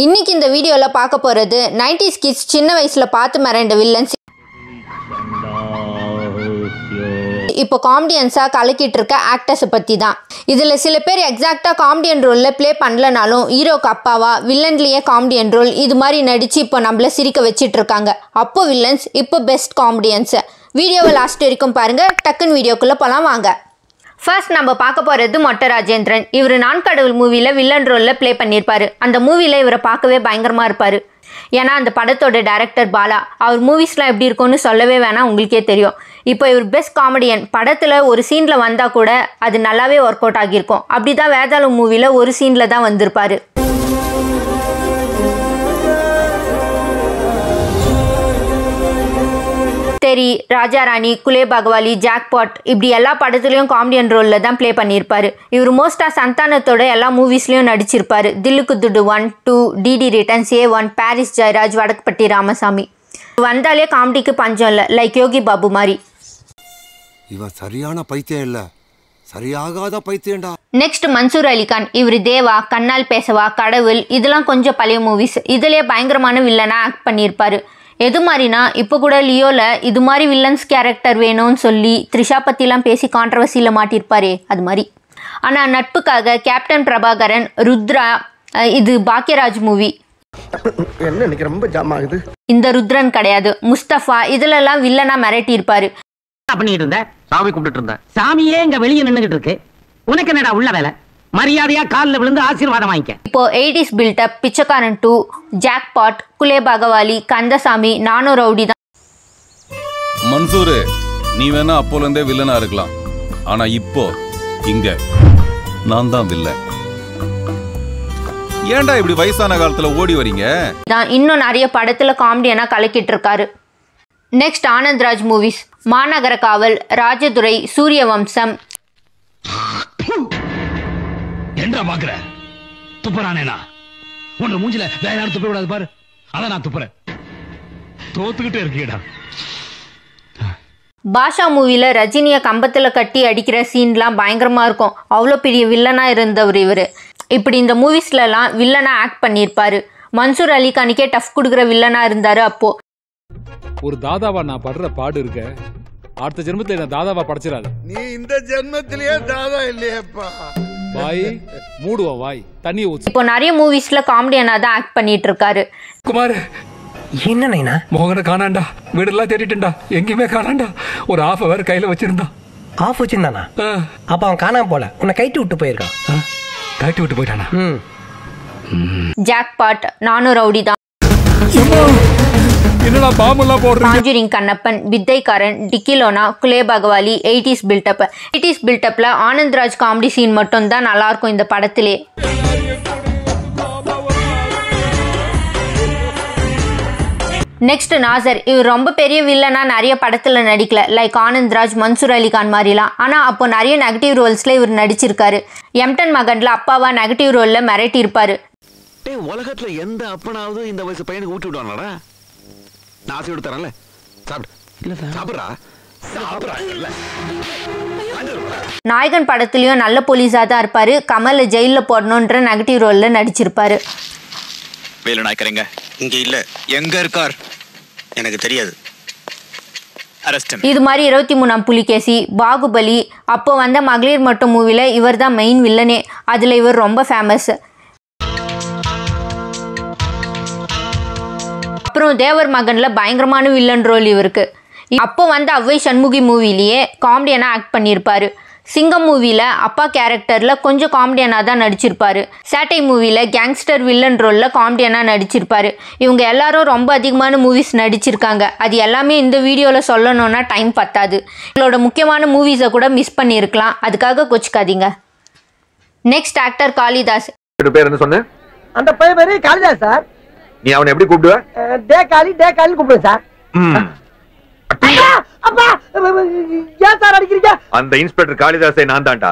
இன்னைக்கு இந்த வீடியோல பார்க்க போறது 90s kids சின்ன வயசுல பார்த்து மறந்த வில்லன்ஸ் இப்போ காமெடியன்ஸா கலக்கிட்டு இருக்க ஆக்டர்ஸ் பத்தி தான். இதுல சில பேர் எக்ஸாக்ட்டா காமெடியன் ரோல்ல ப்ளே பண்ணலனாலும் ஹீரோக்கு அப்பாவா வில்லன்லயே காமெடியன் ரோல் இது மாதிரி நடிச்சு இப்போ நம்மள சிரிக்க வச்சிட்டு இருக்காங்க. அப்போ வில்லன்ஸ், இப்போ பெஸ்ட் காமெடியன்ஸ். வீடியோவை லாஸ்ட் வரைக்கும் பாருங்க. டக்குன்னு வீடியோக்குள்ள போலாம் வாங்க. ஃபர்ஸ்ட் நம்ம பார்க்க போகிறது மொட்டை ராஜேந்திரன். இவர் நான் கடவுள் மூவியில் வில்லன் ரோலில் ப்ளே பண்ணியிருப்பார். அந்த மூவியில் இவரை பார்க்கவே பயங்கரமாக இருப்பார். ஏன்னா அந்த படத்தோட டைரக்டர் பாலா. அவர் மூவிஸ்லாம் எப்படி இருக்கும்னு சொல்லவே வேணாம், உங்களுக்கே தெரியும். இப்போ இவர் பெஸ்ட் காமெடியன். படத்தில் ஒரு சீனில் வந்தால் கூட அது நல்லாவே ஒர்க் அவுட் ஆகியிருக்கும். அப்படி தான் வேதாளம் மூவியில் ஒரு சீனில் தான் வந்திருப்பார். தெரி, ராஜா ராணி, குலே பகவாலி, ஜாக்பாட் இப்படி எல்லா படத்துலையும் காமெடியன் ரோலில் தான் ப்ளே பண்ணியிருப்பார். இவர் மோஸ்ட்டாக சந்தானத்தோட எல்லா மூவிஸ்லையும் நடிச்சிருப்பார். தில்லுக்கு துட்டு 1, 2, DD returns, A1, Parris Jeyaraj, Vadakkupatti Ramasamy. வந்தாலே காமெடிக்கு பஞ்சம் இல்லை, லைக் யோகி பாபு மாதிரி. இவன் சரியான பைத்தியம் இல்லை, சரியாகாத பைத்தியம்டா. நெக்ஸ்ட் மன்சூர் அலிகான். இவர் தேவா, கண்ணால் பேசவா, கடவுள் இதெல்லாம் கொஞ்சம் பழைய மூவிஸ். இதிலே பயங்கரமான வில்லனாக ஆக்ட் பண்ணியிருப்பார். எது மாதிரினா இப்போ கூட லியோவில் இது மாதிரி வில்லன்ஸ் கேரக்டர் வேணும்னு சொல்லி த்ரிஷா பற்றிலாம் பேசி கான்ட்ரவர்சியில் மாட்டியிருப்பாரே அது மாதிரி. ஆனால் நட்புக்காக கேப்டன் பிரபாகரன், ருத்ரா, இது பாக்யராஜ் மூவி. என்ன இன்னைக்கு ரொம்ப ஜாம் ஆகுது. இந்த ருத்ரன் கிடையாது, முஸ்தபா. இதிலெல்லாம் வில்லனாக மிரட்டியிருப்பார். பண்ணிட்டு இருந்த சாமி கும்பிட்டு இருந்த சாமியே இங்க வெளியே நின்றுகிட்டு இருக்கு, உனக்கு என்னடா உள்ள வேலை? மரியாதையா காலில் விழுந்து ஆசீர்வாதம் வாங்கிக்க. இப்போ 80s பில்டப், பிச்சைக்காரன் 2, ஜாக்பாட், குலே பகவாலி, கந்தசாமி, நானும் ரவுடி தான். மன்சூரு, நீ வேணா அப்போலேருந்தே வில்லனா இருக்கலாம். ஆனா இப்போ இங்க நான் தான் வில்லன். ஏன்டா இப்படி வயசான காலத்துல ஓடி வரீங்க? இன்னும் நிறைய படத்துல காமெடியனா கலக்கிட்டு இருக்காரு. Next Anandraj movies. மாநகர காவல், ராஜதுரை, சூரிய வம்சம். என்ன பாக்குற? துப்புறானேனா? உன்ன மூஞ்சில வேற யாரும் துப்ப விடாது பாரு. அதான் நான் துப்புறேன். தோத்துக்கிட்டே இருக்கீடா. பாஷா மூவில ரஜினிய கம்பத்துல கட்டி அடிக்கிற சீன்லாம் பயங்கரமா இருக்கும். அவ்வளோ பெரிய வில்லனா இருந்தவர் இவர். இப்படி இந்த மூவிஸ்லாம் வில்லனா ஆக்ட் பண்ணியிருப்பாரு. மன்சூர் அலிகானுக்கே டஃப் கொடுக்குற வில்லனா இருந்தாரு. அப்போ ஒரு தாதாவா நான் படுற பாடு இருக்க, அடுத்த ஜென்மத்துல நான் தாதாவா படைச்சிடாத. நீ இந்த ஜென்மத்திலேயே தாதா இல்லையப்பா. வாய் மூடுவா, வாய் தண்ணியை ஊத்து. இப்போ நிறைய மூவிஸ்ல காமெடியனா தான் ஆக்ட் பண்ணிட்டு இருக்காரு. குமார், என்ன நைனா? மோகனை காணாண்டா, வீடெல்லாம் தேடிட்டா, எங்கேயுமே காணாண்டா. ஒரு ½ ஹவர் கையில வச்சிருந்தான். ஆஃப் வச்சிருந்தானா? அப்ப அவன் காணாம போல, உன்னை கைட்டு விட்டு போயிருக்கான். கைட்டு விட்டு போயிட்டானா? ஜாக்பாட், நானும் ரவுடி தான். என்னடா பாம்பெல்லாம் போடுறீங்க? Conjuring Kannappan, Vithaikkaran, Dikkiloona, Gulaebaghavali. 80s build up. 80s பில்டப்ல ஆனந்த்ராஜ் காமெடி சீன் மட்டும் தான் நல்லா இருக்கும் இந்த படத்திலே. நெக்ஸ்ட் நாசர். இவர் ரொம்ப பெரிய வில்லனா நிறைய படத்துல நடிக்கல, லைக் ஆனந்த்ராஜ், மன்சூர் அலிகான் மாதிரிலாம். ஆனா அப்போ நிறைய நெகட்டிவ் ரோல்ஸ்ல இவர் நடிச்சிருக்காரு. எம்டன் மகன்ல அப்பாவா நெகட்டிவ் ரோல்ல மிரட்டி இருப்பாரு. உலகத்துல எந்த அப்பனாவது இந்த வயசு பையனுக்கு ஊட்டி விடுவாங்கடா? நான் ஆசை தரேன்ல, சாப்பிடுறா. நாயகன் படத்துலயும் நல்ல போலீஸா தான் இருப்பாரு. கமலை ஜெயில போடணும்ன்ற நெகட்டிவ் ரோல்ல நடிச்சிருப்பாரு. வேலு நாயக்கரங்க இங்க இல்ல, எங்க இருக்கார் எனக்கு தெரியாது. இது மாதிரி 23ஆம் புலிகேசி, பாகுபலி, அப்போ வந்த மகளிர் மட்டும் மூவில இவர் தான் மெயின் வில்லனே. அதுல இவர் ரொம்ப ஃபேமஸ். அப்புறம் தேவர் மகன்ல பயங்கரமான வில்லன் ரோல் இவருக்கு. அப்போ வந்து அவ்வை சண்முகி மூவிலேயே காமெடியனா ஆக்ட் பண்ணியிருப்பாரு. சிங்கம் மூவில அப்பா கேரக்டர்ல கொஞ்சம் காமெடியனா தான் நடிச்சிருப்பாரு. சேட்டை மூவில கேங்ஸ்டர் வில்லன் ரோல்ல காமெடியனா நடிச்சிருப்பாரு. இவங்க எல்லாரும் ரொம்ப அதிகமான மூவிஸ் நடிச்சிருக்காங்க. அது எல்லாமே இந்த வீடியோல சொல்லணும்னா டைம் பத்தாது. இவங்களோட முக்கியமான மூவிஸை கூட மிஸ் பண்ணியிருக்கலாம், அதுக்காக கொச்சிக்காதீங்க. Next actor Kalidas. பேர் என்ன சொன்ன? அந்த பையன் பேரு காளிதாஸ் சார். நீ அவனை எப்படி கூப்பிடுவ? டே காளி கூப்பிடுவேன் சார். அப்பா, ஏன் சார் அடிக்கிறீங்க? அந்த இன்ஸ்பெக்டர் காளிதாஸை நான் தான்டா.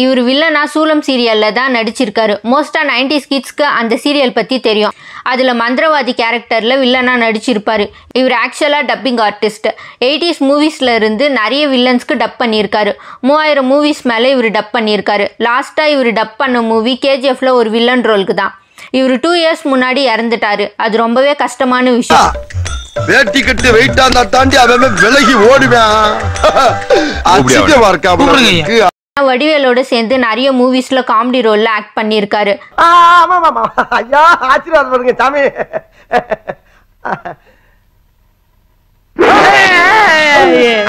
இவர் வில்லனா சூலம் சீரியல்ல தான் நடிச்சிருக்காரு. மோஸ்டா 90s கிட்ஸ்க்கு அந்த சீரியல் பத்தி தெரியும். அதுல மந்திரவாதி கேரக்டர்ல வில்லனா நடிச்சிருப்பாரு. இவர் ஆக்சுவலா டப்பிங் ஆர்டிஸ்ட். 80s மூவிஸ்ல இருந்து நிறைய வில்லன்ஸ்க்கு டப் பண்ணியிருக்காரு. 3000 மூவிஸ் மேல இவர் டப் பண்ணியிருக்காரு. லாஸ்டா இவர் டப் பண்ண மூவி KGFல ஒரு வில்லன் ரோலுக்கு தான். இவர் 2 இயர்ஸ் முன்னாடி இறந்துட்டாரு. அது ரொம்பவே கஷ்டமான விஷயம். வேட்டி கட்டி வெயிட்டா இருந்தா தாண்டி அவன் விலகி ஓடுவான். வடிவேலோட சேர்ந்து நிறைய மூவிஸ்ல காமெடி ரோல்ல ஆக்ட் பண்ணியிருக்காரு. ஐயா ஆசீர்வாதம் பண்ணுங்க சாமி.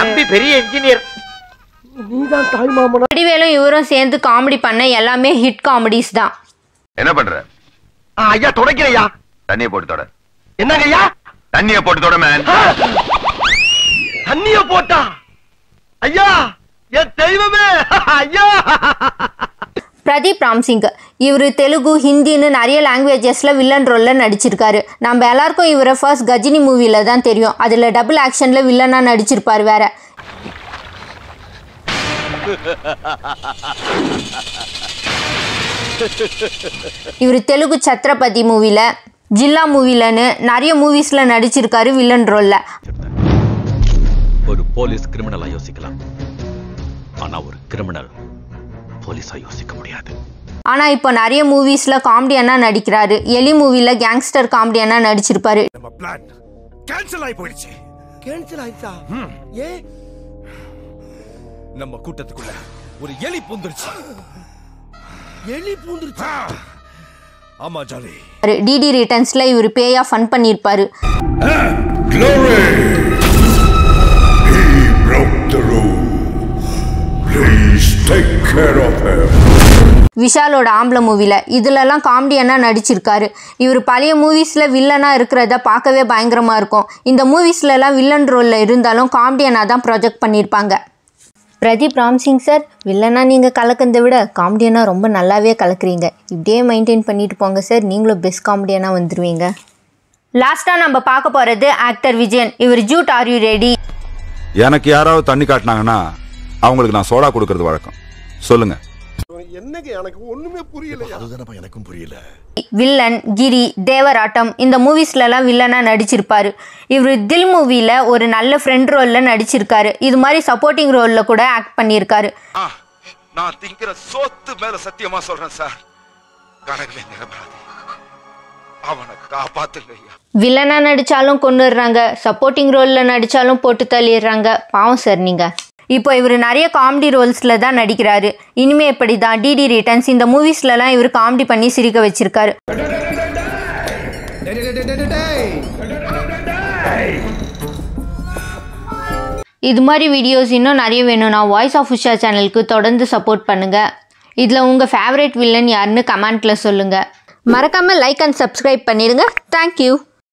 அம்பி பெரிய இன்ஜினியர். நீதான் தாய் மாமனா. வடிவேலும் இவரும் சேர்ந்து காமெடி பண்ண எல்லாமே ஹிட் காமெடிஸ் தான். என்ன பண்ற? ஐயா தொடக்கிறேயா. தண்ணிய போட்டு தொட. என்னங்க ஐயா? தண்ணிய போட்டு தொட மேன். தண்ணிய போட்டா? ஐயா என் தெய்வமே ஐயா. பிரதீப் ராம்சிங் இவர் தெலுங்கு ஹிந்தின்னு நிறைய லாங்குவேஜஸ்ல வில்லன் ரோல்ல நடிச்சிருக்காரு. நம்ம எல்லாருக்கும் இவரை ஃபர்ஸ்ட் கஜினி மூவில தான் தெரியும். அதுல டபுள் ஆக்ஷன்ல வில்லனா நடிச்சிருப்பாரு. வேற இவர் தெலுங்கு சத்ரபதி மூவில, ஜில்லா மூவிலன்னு நிறைய மூவிஸ்ல நடிச்சிருக்காரு வில்லன் ரோல்ல. ஒரு போலீஸ் கிரிமினலா யோசிக்கலாம், ஆனா ஒரு கிரிமினல் போலீஸா யோசிக்க முடியாது. ஆனா இப்போ நிறைய மூவிஸ்ல காமெடியனா நடிக்கிறாரு. எலி மூவில கேங்ஸ்டர் காமெடியனா நடிச்சிருப்பாரு. நம்ம பிளான் கேன்சல் ஆயி போயிடுச்சு. கேன்சல் ஆயிச்சா? ஏ நம்ம கூட்டத்துக்குள்ள ஒரு எலி பூந்துருச்சு. எலி பூந்துருச்சா? ஆமா ஜாலி. டிடி ரிட்டர்ன்ஸ்ல இவர் பேயா ஃபன் பண்ணிருப்பாரு. Glory! He broke the rule. Please take care of him. விஷாலோட ஆம்பள மூவில இதுலலாம் காமெடியனா நடிச்சிருக்காரு. இவர் பழைய மூவிஸ்ல வில்லனா இருக்கிறத பார்க்கவே பயங்கரமா இருக்கும். இந்த மூவிஸ்லலாம் வில்லன் ரோல்ல இருந்தாலும் காமெடியனா தான் ப்ரொஜெக்ட் பண்ணியிருப்பாங்க. பிரதீப் ராம்சிங் சார், வில்லனா நீங்கள் கலக்கிறத விட காமெடியனா ரொம்ப நல்லாவே கலக்குறீங்க. இப்படியே மெயின்டைன் பண்ணிட்டு போங்க சார், நீங்களும் பெஸ்ட் காமெடியனா வந்துடுவீங்க. லாஸ்ட்டாக நம்ம பார்க்க போகிறது ஆக்டர் விஜயன். இவர் ஜூட் ஆர் யூ ரெடி? எனக்கு யாராவது தண்ணி காட்டினாங்கன்னா அவங்களுக்கு நான் சோடா கொடுக்கறது வழக்கம். சொல்லுங்க. என்னங்க எனக்கு ஒண்ணுமே புரியல. அதுதானப்பா எனக்கும் புரியல. வில்லன், கிரி, தேவராட்டம் இந்த மூவிஸ்லலாம் வில்லனா நடிச்சிருப்பாரு. இவர் தில் மூவில ஒரு நல்ல ஃப்ரெண்ட் ரோல்ல நடிச்சிருக்காரு. இது மாதிரி சப்போர்ட்டிங் ரோல்ல கூட ஆக்ட் பண்ணியிருக்காரு. நான் திங்கிற சோத்து மேல சத்தியமா சொல்றேன் சார், கணக்குல நிரபராதி. அவனை காப்பாத்துங்கய்யா. வில்லனா நடிச்சாலும் கொன்னுடுறாங்க, சப்போர்ட்டிங் ரோல்ல நடிச்சாலும் போட்டு தள்ளிடுறாங்க. பாவம் சார் நீங்க. இப்போ இவர் நிறைய காமெடி ரோல்ஸ்ல தான் நடிக்கிறாரு. இனிமே எப்படி தான் டிடி ரிட்டர்ன்ஸ் இந்த மூவிஸ்லலாம் இவர் காமெடி பண்ணி சிரிக்க வச்சிருக்காரு. இது மாதிரி வீடியோஸ் இன்னும் நிறைய வேணும்னா வாய்ஸ் ஆஃப் உஷா சேனலுக்கு தொடர்ந்து சப்போர்ட் பண்ணுங்க. இதில் உங்கள் ஃபேவரட் வில்லன் யாருன்னு கமெண்ட்ல சொல்லுங்க. மறக்காம லைக் அண்ட் சப்ஸ்கிரைப் பண்ணிடுங்க. தேங்க்யூ.